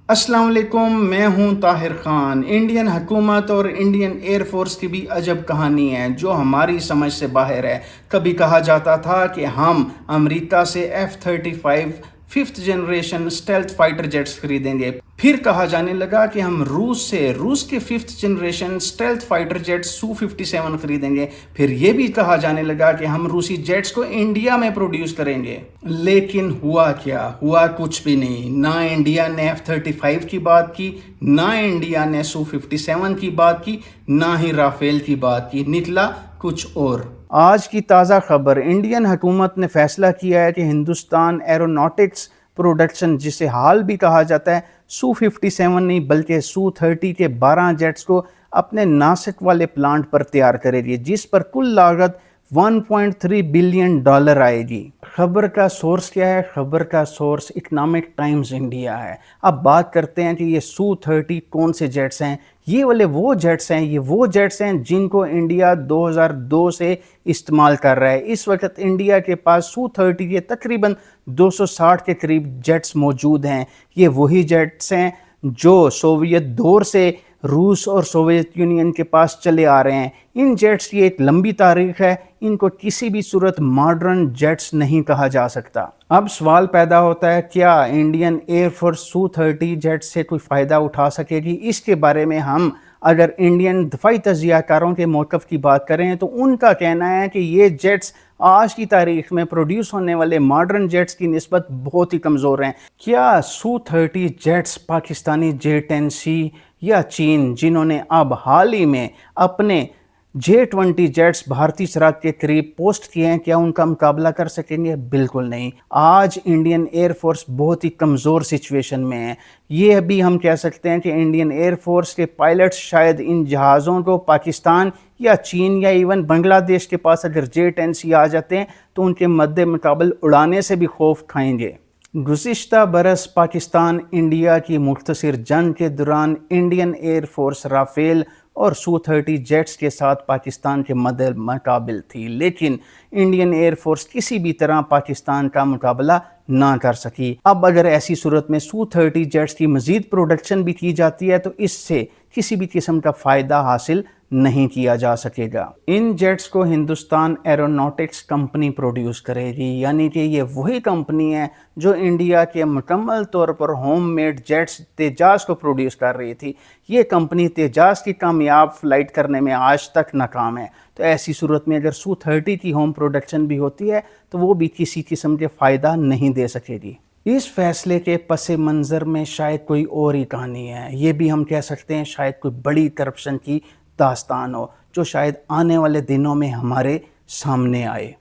السلام علیکم، میں ہوں طاہر خان۔ انڈین حکومت اور انڈین ایئر فورس کی بھی عجب کہانی ہے جو ہماری سمجھ سے باہر ہے۔ کبھی کہا جاتا تھا کہ ہم امریکہ سے F-35 5th generation stealth fighter jets خریدیں گے، پھر کہا جانے لگا کہ ہم روس کے 5th generation stealth fighter jets Su-57 خریدیں گے، پھر یہ بھی کہا جانے لگا کہ ہم روسی جیٹس کو انڈیا میں پروڈیوس کریں گے۔ لیکن ہوا کیا؟ ہوا کچھ بھی نہیں۔ نہ انڈیا نے F-35 کی بات کی، نہ انڈیا نے Su-57 کی بات کی، نہ ہی رافیل کی بات کی، نکلا کچھ اور۔ آج کی تازہ خبر، انڈین حکومت نے فیصلہ کیا ہے کہ ہندوستان ایروناٹکس پروڈکشن، جسے حال بھی کہا جاتا ہے، Su-57 نہیں بلکہ Su-30 کے 12 جیٹس کو اپنے ناسک والے پلانٹ پر تیار کرے گی، جس پر کل لاگت $1.3 بلین آئے گی۔ خبر کا سورس کیا ہے؟ خبر کا سورس اکنامک ٹائمز انڈیا ہے۔ اب بات کرتے ہیں کہ یہ Su-30 کون سے جیٹس ہیں۔ یہ وہ جیٹس ہیں جن کو انڈیا 2002 سے استعمال کر رہا ہے۔ اس وقت انڈیا کے پاس Su-30 کے تقریباً 260 کے قریب جیٹس موجود ہیں۔ یہ وہی جیٹس ہیں جو سوویت دور سے روس اور سوویت یونین کے پاس چلے آ رہے ہیں۔ ان جیٹس کی ایک لمبی تاریخ ہے، ان کو کسی بھی صورت ماڈرن جیٹس نہیں کہا جا سکتا۔ اب سوال پیدا ہوتا ہے، کیا Indian air force Su-30 jets سے کوئی فائدہ اٹھا سکے گی؟ اس کے بارے میں ہم اگر انڈین دفاعی تجزیہ کاروں کے موقف کی بات کریں تو ان کا کہنا ہے کہ یہ جیٹس آج کی تاریخ میں پروڈیوس ہونے والے ماڈرن جیٹس کی نسبت بہت ہی کمزور ہیں۔ کیا Su-30 جیٹس پاکستانی J-10C یا چین، جنہوں نے اب حال ہی میں اپنے J-20 جیٹس بھارتی سرحد کے قریب پوسٹ کیے ہیں، کیا ان کا مقابلہ کر سکیں گے؟ بالکل نہیں۔ آج انڈین ایئر فورس بہت ہی کمزور سچویشن میں ہے۔ یہ بھی ہم کہہ سکتے ہیں کہ انڈین ایئر فورس کے پائلٹس شاید ان جہازوں کو پاکستان یا چین یا ایون بنگلہ دیش کے پاس اگر J-10C آ جاتے ہیں تو ان کے مد مقابل اڑانے سے بھی خوف کھائیں گے۔ گزشتہ برس پاکستان انڈیا کی مختصر جنگ کے دوران انڈین ایئر فورس رافیل اور Su-30 جیٹس کے ساتھ پاکستان کے مد مقابل تھی، لیکن انڈین ایئر فورس کسی بھی طرح پاکستان کا مقابلہ نہ کر سکی۔ اب اگر ایسی صورت میں Su-30 جیٹس کی مزید پروڈکشن بھی کی جاتی ہے تو اس سے کسی بھی قسم کا فائدہ حاصل نہیں کیا جا سکے گا۔ ان جیٹس کو ہندوستان ایروناٹکس کمپنی پروڈیوس کرے گی، یعنی کہ یہ وہی کمپنی ہے جو انڈیا کے مکمل طور پر ہوم میڈ جیٹس تیجاس کو پروڈیوس کر رہی تھی۔ یہ کمپنی تیجاس کی کامیاب فلائٹ کرنے میں آج تک ناکام ہے، تو ایسی صورت میں اگر Su-30 کی ہوم پروڈکشن بھی ہوتی ہے تو وہ بھی کسی قسم کے فائدہ نہیں دے سکے گی۔ اس فیصلے کے پس منظر میں شاید کوئی اور ہی کہانی ہے۔ یہ بھی ہم کہہ سکتے ہیں شاید کوئی بڑی کرپشن کی داستان ہو جو شاید آنے والے دنوں میں ہمارے سامنے آئے۔